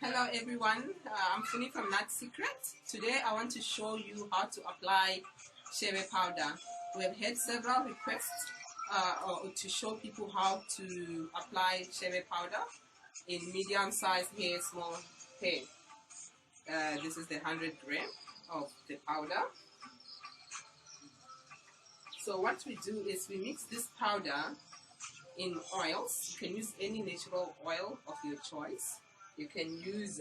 Hello everyone, I'm Funi from Natsecret. Today I want to show you how to apply Chebe powder. We have had several requests to show people how to apply Chebe powder in medium-sized hair, small hair. This is the 100 gram of the powder. So what we do is we mix this powder in oils. You can use any natural oil of your choice. You can use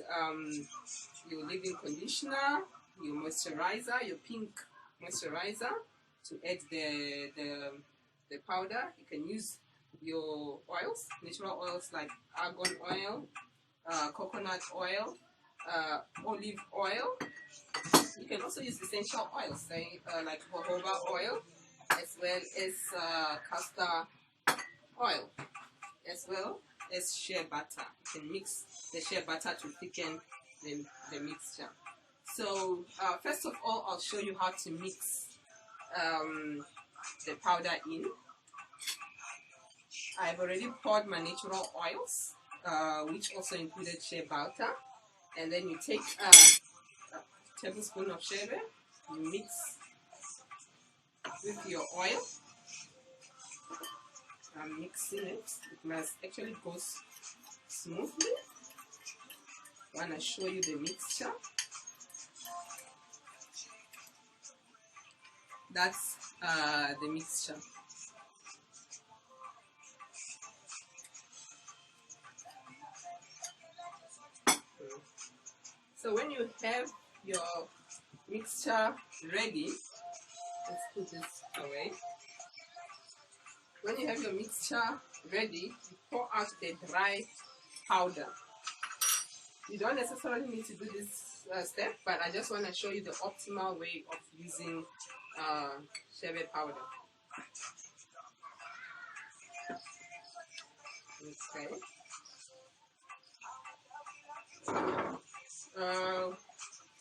your leave-in conditioner, your moisturizer, your pink moisturizer to add the powder. You can use your oils, natural oils like argan oil, coconut oil, olive oil. You can also use essential oils, like jojoba oil, as well as castor oil, as well as shea butter. You can mix the shea butter to thicken the mixture. So first of all, I'll show you how to mix the powder in. I've already poured my natural oils, which also included shea butter, and then you take a tablespoon of shebe, you mix with your oil. I'm mixing it. It must actually go smoothly. I want to show you the mixture. That's the mixture. So when you have your mixture ready, let's put this away. When you have your mixture ready, you pour out the dry powder. You don't necessarily need to do this step, but I just want to show you the optimal way of using Chebe powder. Okay.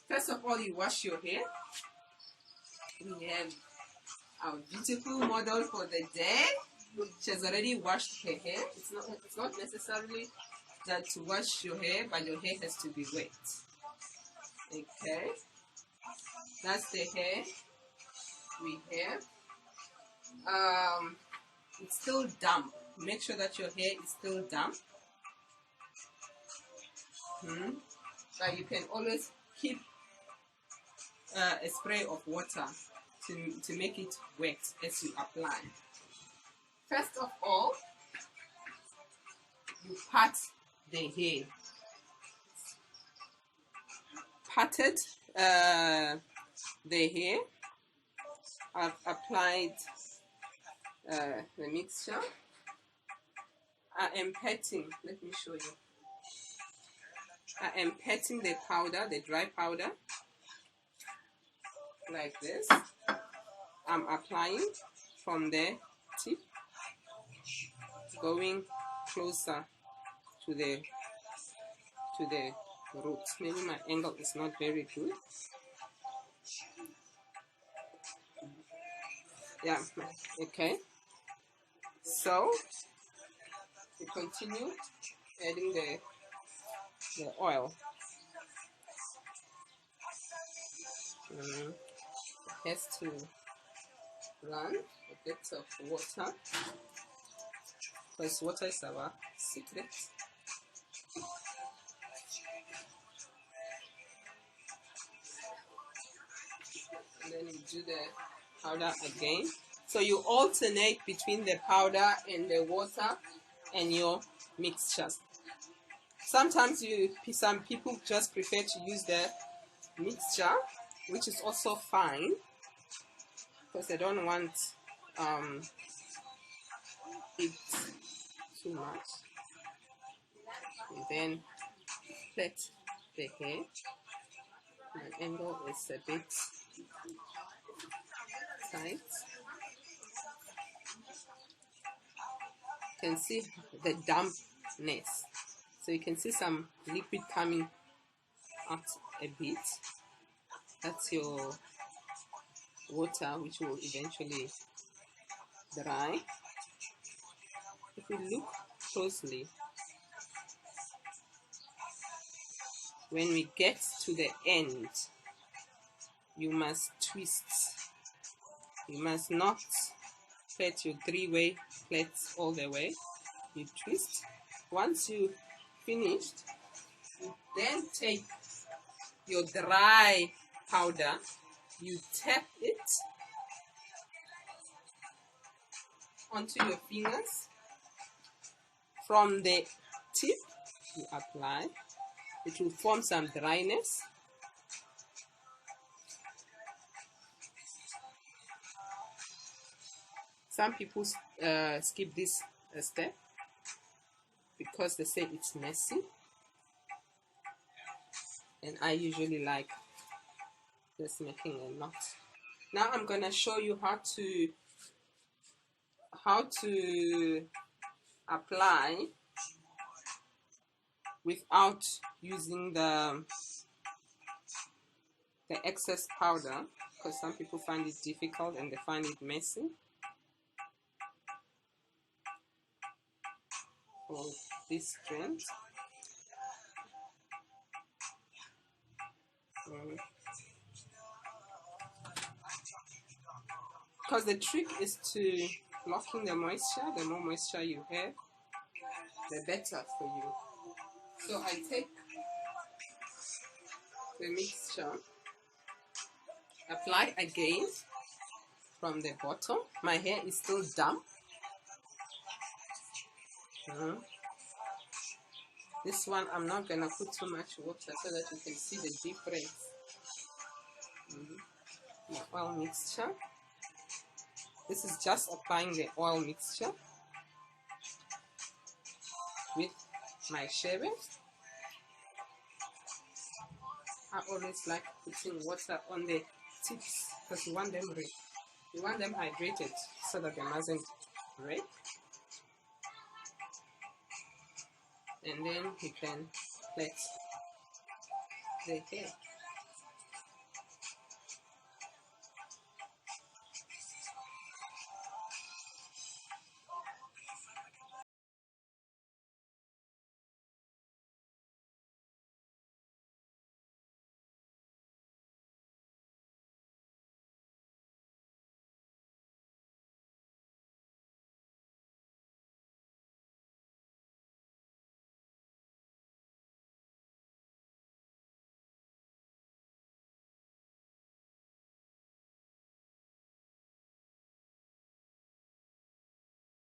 First of all, you wash your hair. We have our beautiful model for the day. She has already washed her hair. It's not necessarily that to wash your hair, but your hair has to be wet. Okay, that's the hair we have. It's still damp. Make sure that your hair is still damp. But you can always keep a spray of water to make it wet as you apply. First of all, you part the hair. Parted the hair. I've applied the mixture. I am patting. Let me show you. I am patting the powder, the dry powder, like this. I'm applying from the tip, going closer to the root. Maybe my angle is not very good. Yeah, okay. So we continue adding the oil. It has to run a bit of water, because water is our secret. And then you do the powder again. So you alternate between the powder and the water and your mixtures. Sometimes some people just prefer to use the mixture, which is also fine, because they don't want it too much. And then plait the hair. My angle is a bit tight. You can see the dampness. So you can see some liquid coming out a bit. That's your water, which will eventually dry. If you look closely, When we get to the end, you must twist. You must not plait your 3-way plaits all the way. You twist. Once you finished, you then take your dry powder, you tap it onto your fingers. From the tip, you apply. It will form some dryness. Some people skip this step because they say it's messy, and I usually like just making a knot. Now I'm gonna show you how to apply without using the excess powder, because some people find it difficult and they find it messy. For this strand, because the trick is to lock in the moisture. The more moisture you have, the better for you. So I take the mixture, apply again from the bottom. My hair is still damp. This one I'm not gonna put too much water so that you can see the difference. The oil mixture. This is just applying the oil mixture with my Chebe. I always like putting water on the tips because you want them hydrated so that they mustn't break. And then you can plait the hair.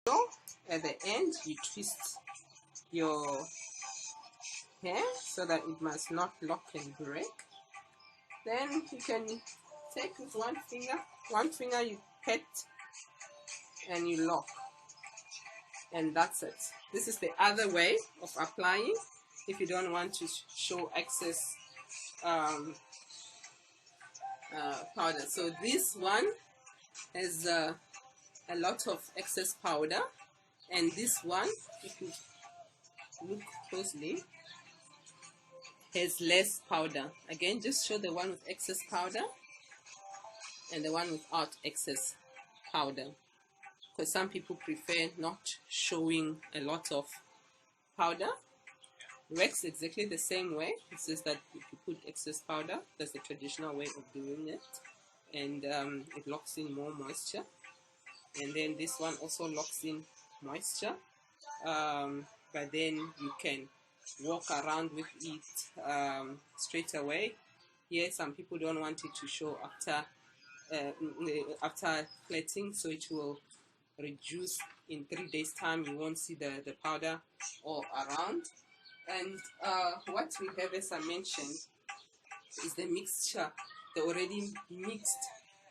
So at the end, you twist your hair so that it must not lock and break. Then you can take with one finger you pet and you lock, and that's it. This is the other way of applying if you don't want to show excess powder. So this one has a lot of excess powder, and this one, if you look closely, has less powder. Again, just show the one with excess powder and the one without excess powder, because some people prefer not showing a lot of powder. Works exactly the same way. It's just that if you put excess powder, that's the traditional way of doing it, and it locks in more moisture. And then this one also locks in moisture, but then you can walk around with it straight away. Here, some people don't want it to show after plaiting, so it will reduce in 3 days time. You won't see the powder all around. And what we have, as I mentioned, is the mixture, the already mixed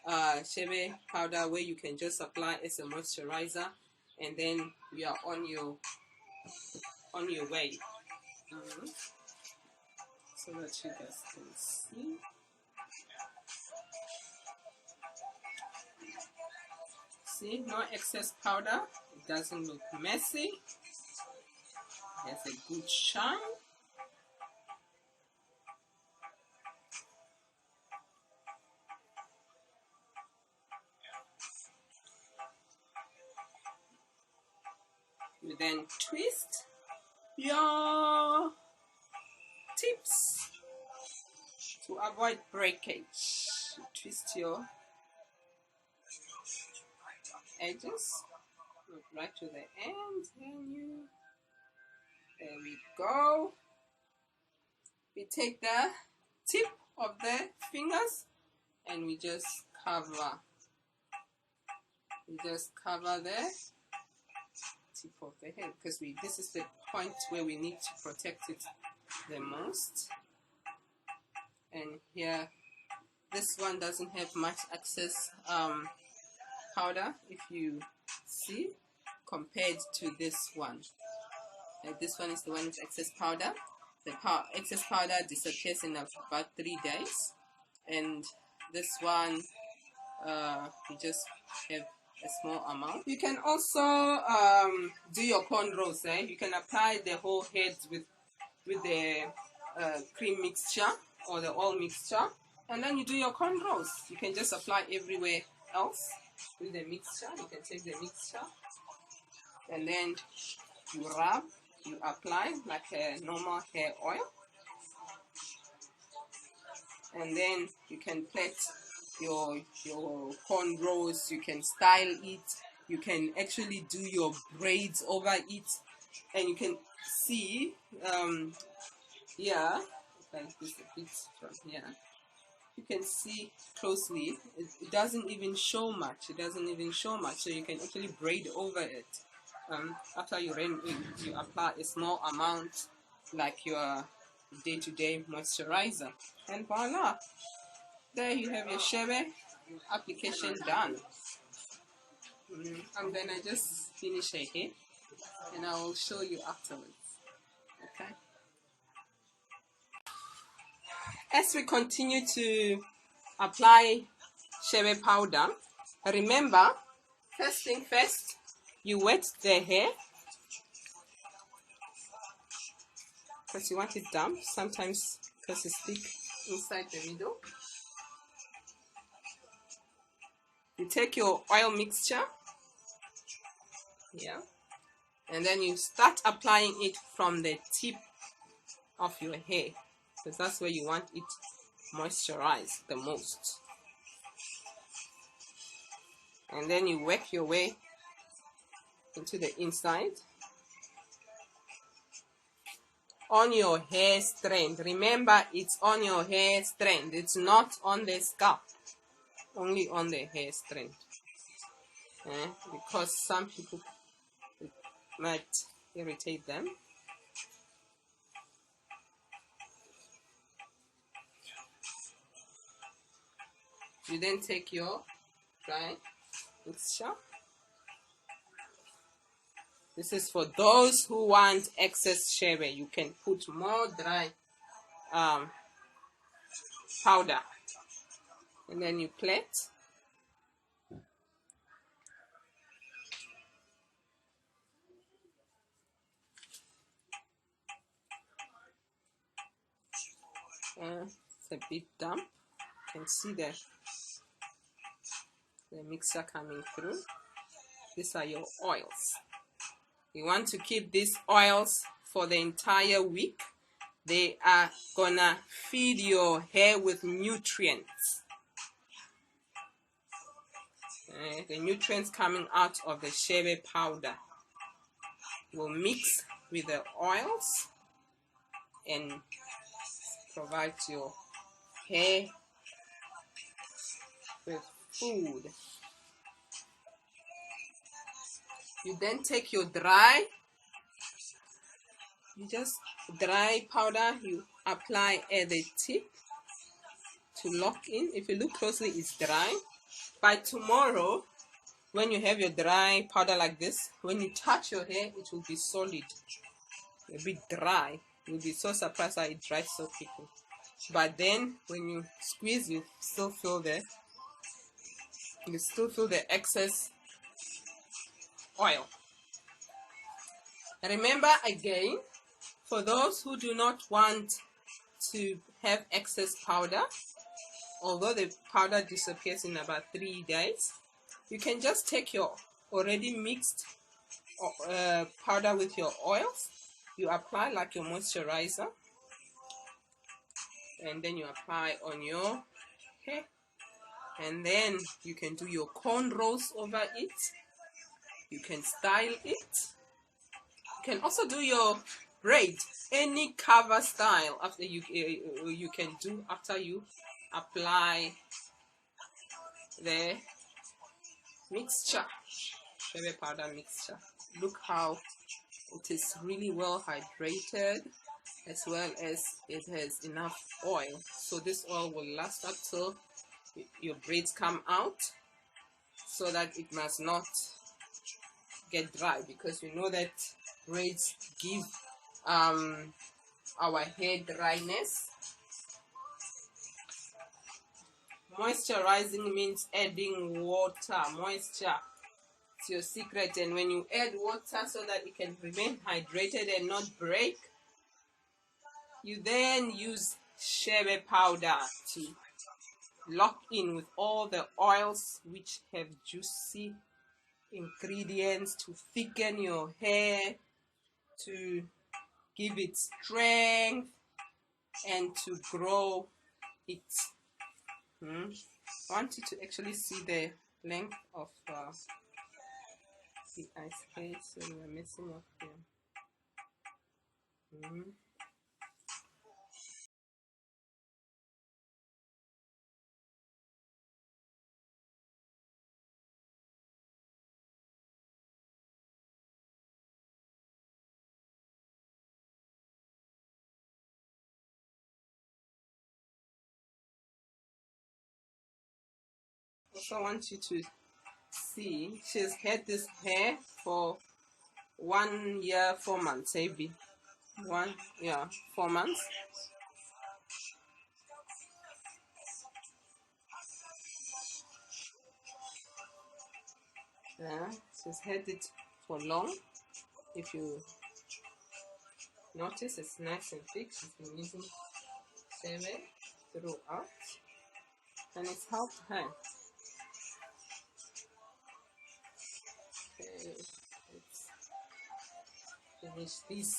Chebe powder, where you can just apply as a moisturizer, and then you are on your way. So that you guys can see. See, no excess powder. It doesn't look messy. It has a good shine. then twist your tips. To avoid breakage, you twist your edges right to the end, and there we go. We take the tip of the fingers and we just cover. We just cover the tip of the head because this is the point where we need to protect it the most. And here, this one doesn't have much excess powder, if you see, compared to this one. This one is the one with excess powder. The excess powder disappears in about 3 days, and this one you just have a small amount. You can also do your cornrows. You can apply the whole head with the cream mixture or the oil mixture, and then you do your cornrows. You can just apply everywhere else with the mixture. You can take the mixture and then you rub, you apply like a normal hair oil, and then you can plait your cornrows. You can style it. You can actually do your braids over it, and you can see yeah, like this a bit from here. You can see closely. It doesn't even show much. It doesn't even show much. So you can actually braid over it. After you apply a small amount, like your day-to-day moisturizer, and voila, there you have your Chebe application done. I'm gonna just finish it here, and I will show you afterwards. Okay. As we continue to apply Chebe powder, remember, first thing first, you wet the hair because you want it damp, sometimes because it's thick inside the middle. You take your oil mixture, yeah, and then you start applying it from the tip of your hair, because that's where you want it moisturized the most. And then you work your way into the inside on your hair strand. Remember, it's on your hair strand, it's not on the scalp, only on the hair strand, because some people, it might irritate them. You then take your dry mixture. This is for those who want excess Chebe. You can put more dry powder, and then you plait. It's a bit damp. You can see the mixture coming through. These are your oils. You want to keep these oils for the entire week. They are gonna feed your hair with nutrients. The nutrients coming out of the Chebe powder will mix with the oils and provide your hair with food. You then take your dry powder, you apply at the tip to lock in. If you look closely, it's dry. By tomorrow, when you have your dry powder like this, when you touch your hair, it will be solid, a bit dry. You'll be so surprised how it dries so quickly. But then when you squeeze, you still feel the excess oil. Remember again, for those who do not want to have excess powder, although the powder disappears in about 3 days, you can just take your already mixed powder with your oils. You apply like your moisturizer, and then you apply on your hair, and then you can do your cornrows over it. You can style it. You can also do your braid, any cover style after you can do after you apply the mixture, Chebe powder mixture. Look how it is really well hydrated, as well as it has enough oil. So this oil will last up till your braids come out, so that it must not get dry, because we know that braids give our hair dryness. Moisturizing means adding water, moisture. It's your secret. And when you add water so that it can remain hydrated and not break, you then use Chebe powder to lock in with all the oils which have juicy ingredients to thicken your hair, to give it strength, and to grow it. I want you to actually see the length of the ice hair, so we're messing up here. Also want you to see she's had this hair for 1 year 4 months, maybe 4 months. Yeah, she's had it for long. If you notice, it's nice and thick. She's been using Chebe throughout, and it's helped her. Okay, let's finish this.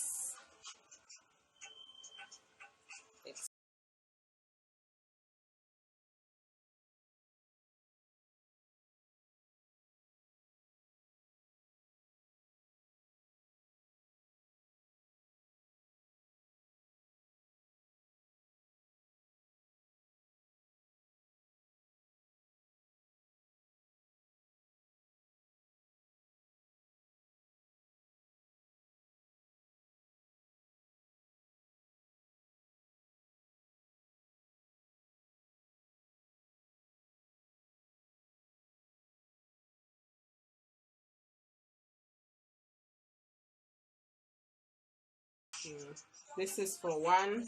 This is for one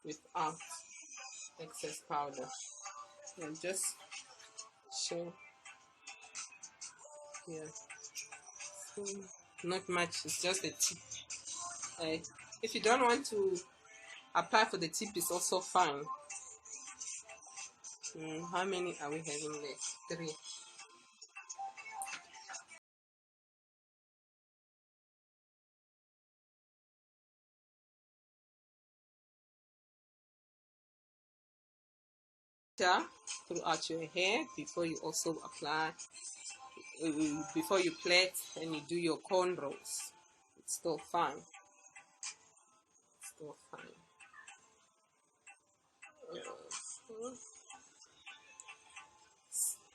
without excess powder. And just show here. So not much, it's just the tip. If you don't want to apply for the tip, it's also fine. How many are we having there? 3. Throughout your hair before you also apply, before you plait and you do your cornrows. It's still fine. Still fine.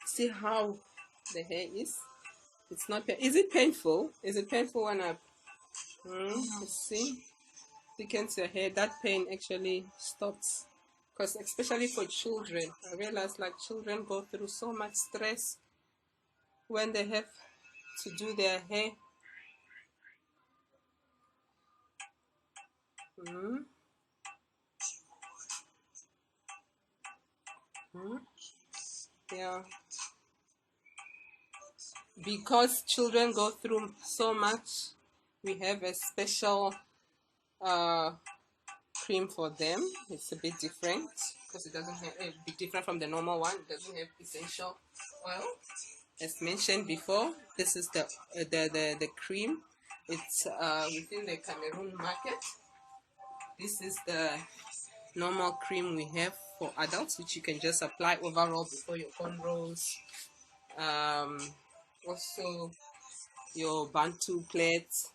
See how the hair is? It's not. Is it painful? Is it painful when I? See, thickens your hair. That pain actually stops. Because especially for children, I realize like children go through so much stress when they have to do their hair. Yeah. Because children go through so much, we have a special cream for them. It's a bit different because it doesn't have a bit different from the normal one. It doesn't have essential oil. As mentioned before, this is the cream. It's within the Cameroon market. This is the normal cream we have for adults, which you can just apply overall before your cornrows. Also your bantu plaits.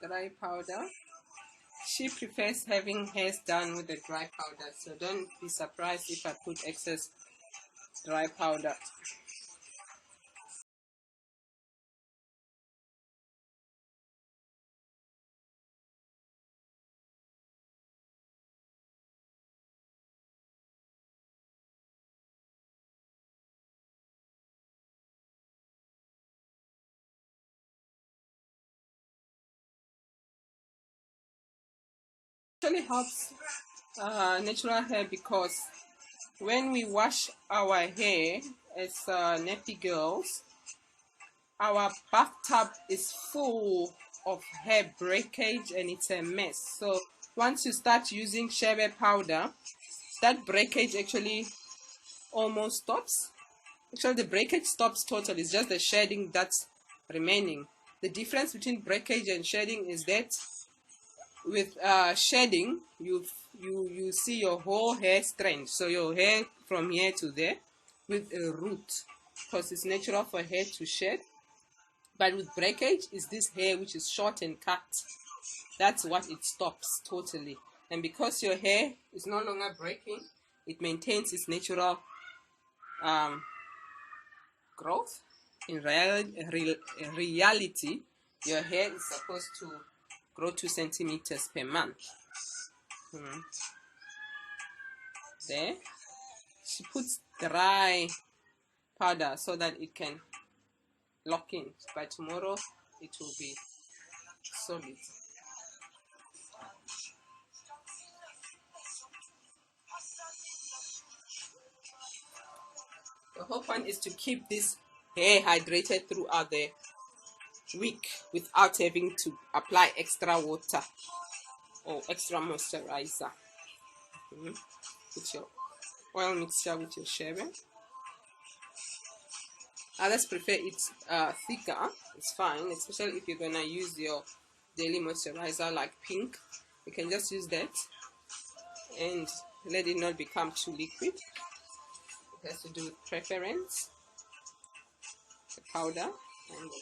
Dry powder. She prefers having hairs done with the dry powder, so don't be surprised if I put excess dry powder. Actually helps natural hair, because when we wash our hair as nappy girls, our bathtub is full of hair breakage and it's a mess. So once you start using Chebe powder, that breakage actually almost stops. Actually, the breakage stops totally. It's just the shedding that's remaining. The difference between breakage and shedding is that with shedding, you see your whole hair strand, so your hair from here to there with a root, because it's natural for hair to shed. But with breakage, is this hair which is short and cut. That's what it stops totally. And because your hair is no longer breaking, it maintains its natural growth. In reality, your hair is supposed to grow 2 centimeters per month. There, she puts dry powder so that it can lock in. By tomorrow, it will be solid. The whole point is to keep this hair hydrated throughout the week without having to apply extra water or extra moisturizer. Put your oil mixture with your shaving. Others prefer it thicker. It's fine, especially if you're gonna use your daily moisturizer like pink. You can just use that and let it not become too liquid. It has to do with preference. The powder and the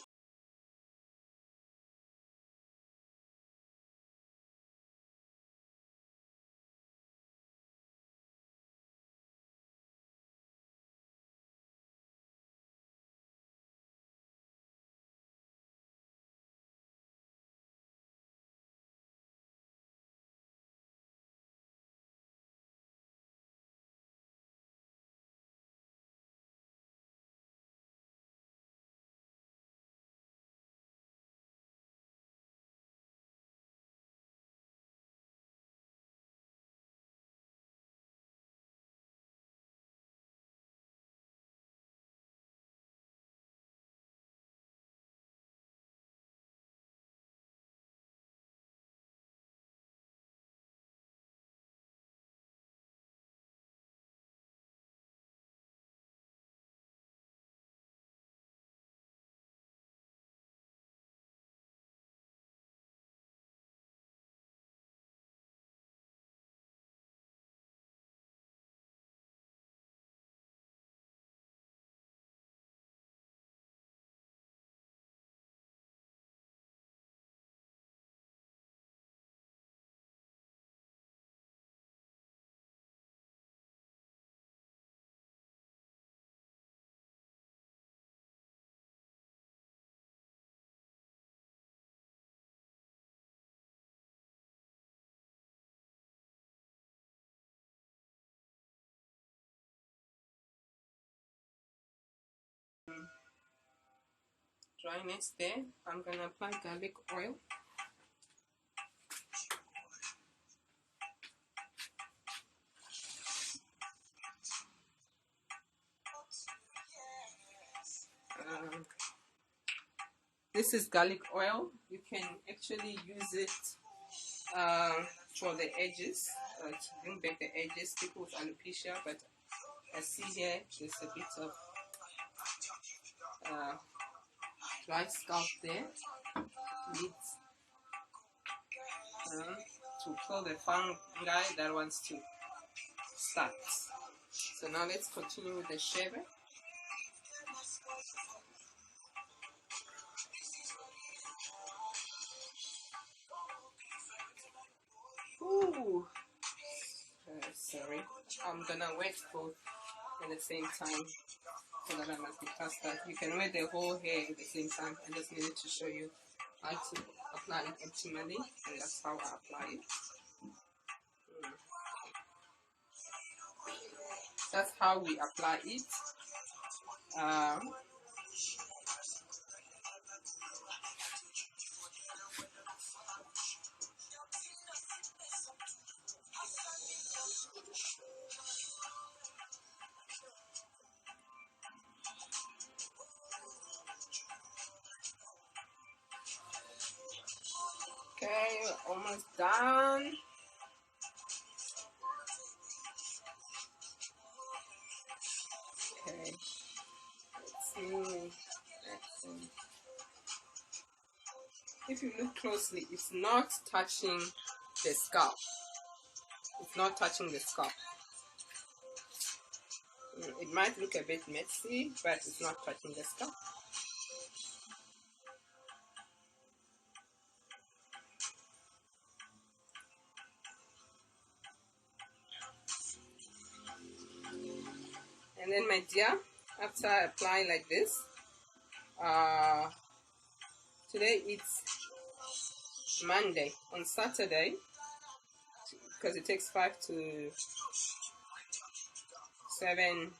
dryness there. I'm gonna apply garlic oil. This is garlic oil. You can actually use it for the edges, to bring back the edges. People with alopecia, but I see here there's a bit of dry scalp there. Needs to kill the fungi that wants to start. So now let's continue with the Chebe. Ooh, sorry. I'm gonna wet both at the same time so that I multitask that. You can wet the whole hair at the same time. I just needed to show you how to apply it optimally, and that's how I apply it. That's how we apply it. Okay, we're almost done. Okay, let's see. If you look closely, it's not touching the scalp. It's not touching the scalp. It might look a bit messy, but it's not touching the scalp. And then, my dear, after I apply like this, today it's Monday. On Saturday, because it takes 5 to 7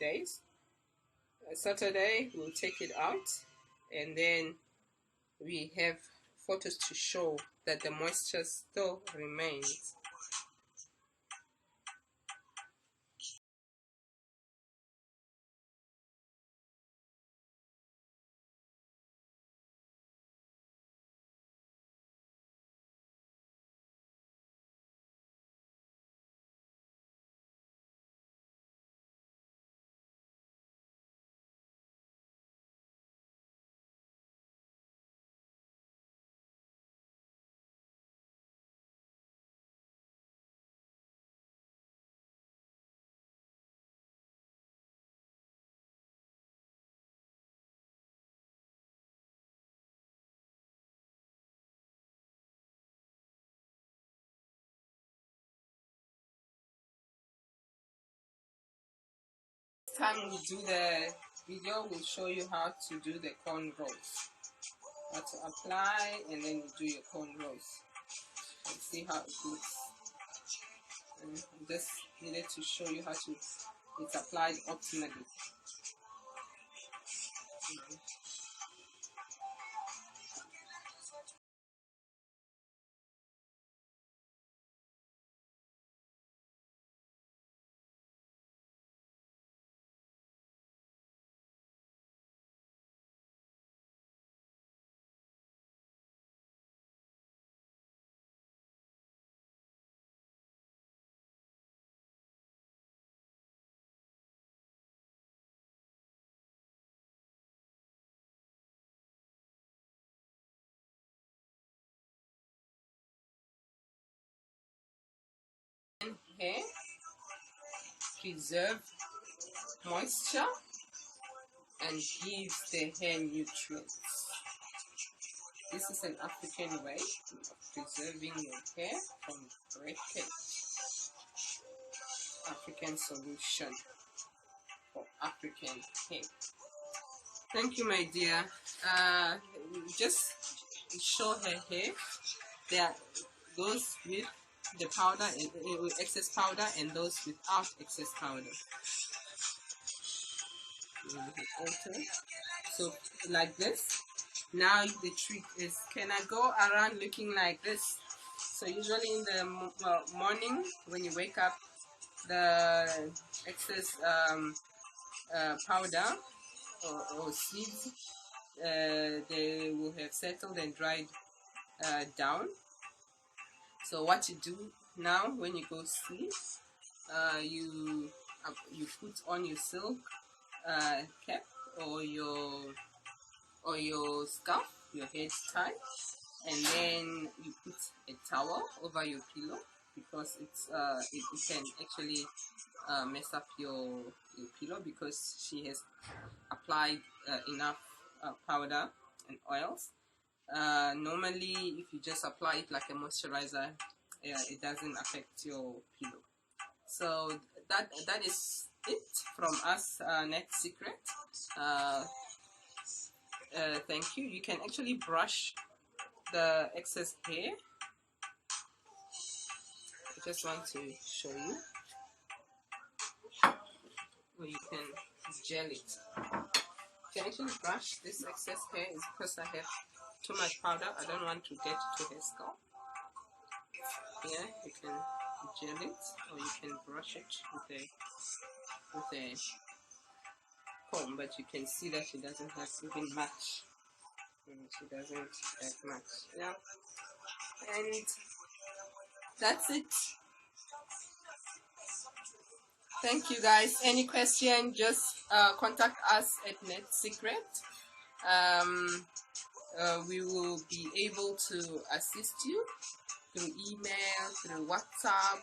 days, Saturday we'll take it out, and then we have photos to show that the moisture still remains. Time we do the video, we'll show you how to do the cornrows, how to apply, and then you do your cornrows and see how it looks. And I just needed to show you how to it's applied optimally. Hair, preserve moisture and gives the hair nutrients. This is an African way of preserving your hair from breakage. African solution for African hair. Thank you, my dear. Just show her hair. There are those with the powder, with excess powder, and those without excess powder. So like this. Now the trick is, can I go around looking like this? So usually in the morning when you wake up, the excess powder or seeds, they will have settled and dried down. So what you do now when you go to sleep, you put on your silk cap or your scarf, your head tie, and then you put a towel over your pillow, because it can actually mess up your pillow, because she has applied enough powder and oils. Normally, if you just apply it like a moisturizer, it doesn't affect your pillow. So that is it from us, Natsecret. Thank you. You can actually brush the excess hair. I just want to show you. Or you can gel it. You can actually brush this excess hair. It's because I have too much powder. I don't want to get to her scalp. Here you can gel it, or you can brush it with a comb. But you can see that she doesn't have even much. She doesn't have much. Yeah. And that's it. Thank you guys. Any question, just contact us at Natsecret. We will be able to assist you through email, through WhatsApp,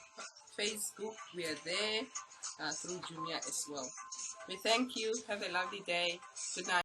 Facebook. We are there, through Jumia as well. We thank you. Have a lovely day. Good night.